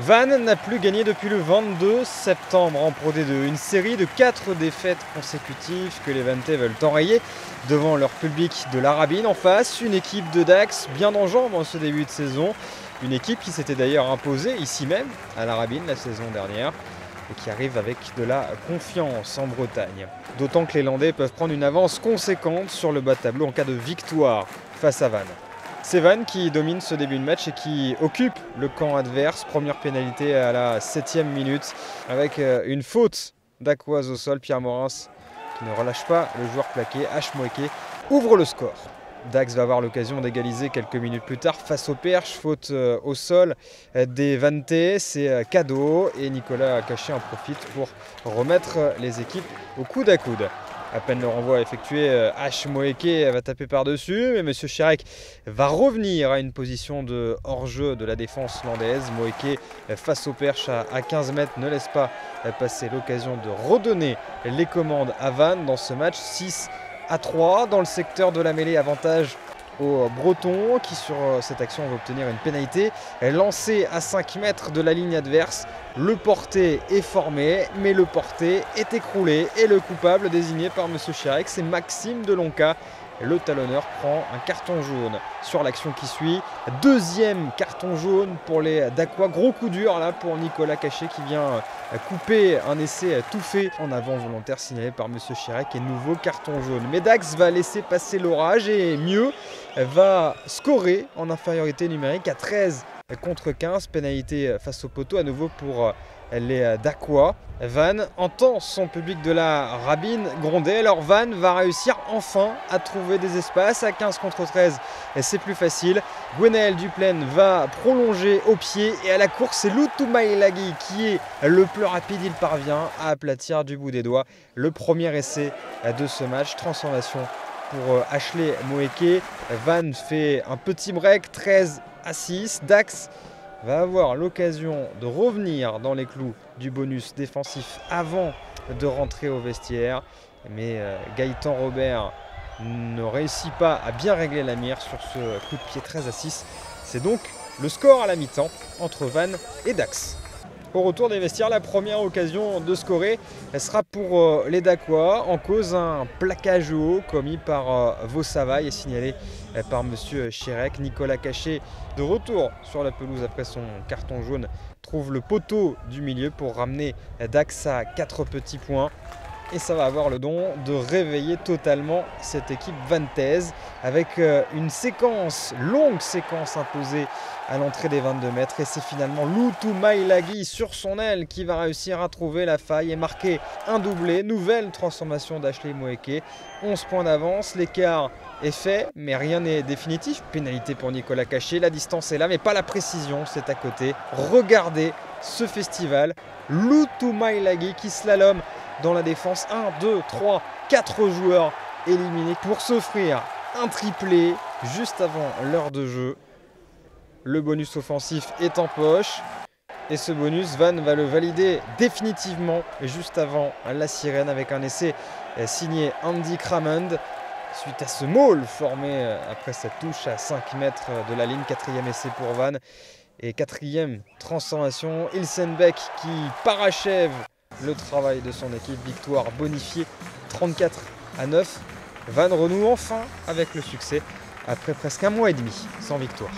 Vannes n'a plus gagné depuis le 22 septembre en Pro D2. Une série de 4 défaites consécutives que les Vanntais veulent enrayer devant leur public de la Rabine en face. Une équipe de Dax bien en jambes en ce début de saison. Une équipe qui s'était d'ailleurs imposée ici même à la Rabine la saison dernière et qui arrive avec de la confiance en Bretagne. D'autant que les Landais peuvent prendre une avance conséquente sur le bas de tableau en cas de victoire face à Vannes. C'est Vannes qui domine ce début de match et qui occupe le camp adverse. Première pénalité à la 7e minute avec une faute d'Aquoise au sol. Pierre Morins qui ne relâche pas le joueur plaqué. Ashmoeke ouvre le score. Dax va avoir l'occasion d'égaliser quelques minutes plus tard face au Perche. Faute au sol des Vanntais, c'est cadeau et Nicolas Caché en profite pour remettre les équipes au coude à coude. À peine le renvoi effectué, Ashmoeke va taper par-dessus, mais M. Chirek va revenir à une position de hors-jeu de la défense landaise. Moeke, face au Perche à 15 mètres, ne laisse pas passer l'occasion de redonner les commandes à Vannes dans ce match. 6-3 dans le secteur de la mêlée, avantage aux Bretons qui sur cette action va obtenir une pénalité. Lancé à 5 mètres de la ligne adverse, le porté est formé, mais le porté est écroulé et le coupable désigné par M. Chirek, c'est Maxime Delonca. Le talonneur prend un carton jaune sur l'action qui suit. Deuxième carton jaune pour les Dacois. Gros coup dur là pour Nicolas Caché qui vient couper un essai tout fait en avant volontaire signalé par M. Chirek et nouveau carton jaune. Mais Dax va laisser passer l'orage et mieux va scorer en infériorité numérique à 13 contre 15. Pénalité face au poteau à nouveau pour les Dacois. Vannes entend son public de la Rabine gronder. Alors Vannes va réussir enfin à trouver des espaces. À 15 contre 13, c'est plus facile. Gwenaël Duplaine va prolonger au pied et à la course, c'est Lutumailagi qui est le plus rapide. Il parvient à aplatir du bout des doigts le premier essai de ce match. Transformation pour Ashley Moeke. Vannes fait un petit break, 13-6. Dax va avoir l'occasion de revenir dans les clous du bonus défensif avant de rentrer au vestiaire. Mais Gaëtan Robert ne réussit pas à bien régler la mire sur ce coup de pied. 13-6. C'est donc le score à la mi-temps entre Vannes et Dax. Au retour des vestiaires, la première occasion de scorer elle sera pour les Dacois. En cause, un plaquage haut commis par Vaussavaille et signalé par M. Chirek. Nicolas Caché, de retour sur la pelouse après son carton jaune, trouve le poteau du milieu pour ramener Dax à 4 petits points. Et ça va avoir le don de réveiller totalement cette équipe vantaise avec une longue séquence imposée à l'entrée des 22 mètres. Et c'est finalement Lutumailagi sur son aile qui va réussir à trouver la faille et marquer un doublé. Nouvelle transformation d'Ashley Moeke. 11 points d'avance, l'écart est fait, mais rien n'est définitif. Pénalité pour Nicolas Caché, la distance est là, mais pas la précision, c'est à côté. Regardez ce festival, Lutumailagi qui slalome dans la défense. 1, 2, 3, 4 joueurs éliminés pour s'offrir un triplé juste avant l'heure de jeu. Le bonus offensif est en poche. Et ce bonus, Vannes va le valider définitivement juste avant la sirène avec un essai signé Andy Cramond. Suite à ce maul formé après cette touche à 5 mètres de la ligne. 4e essai pour Vannes. Et 4e transformation, Ilsenbeck qui parachève le travail de son équipe. Victoire bonifiée 34-9. Vannes renoue enfin avec le succès après presque un mois et demi sans victoire.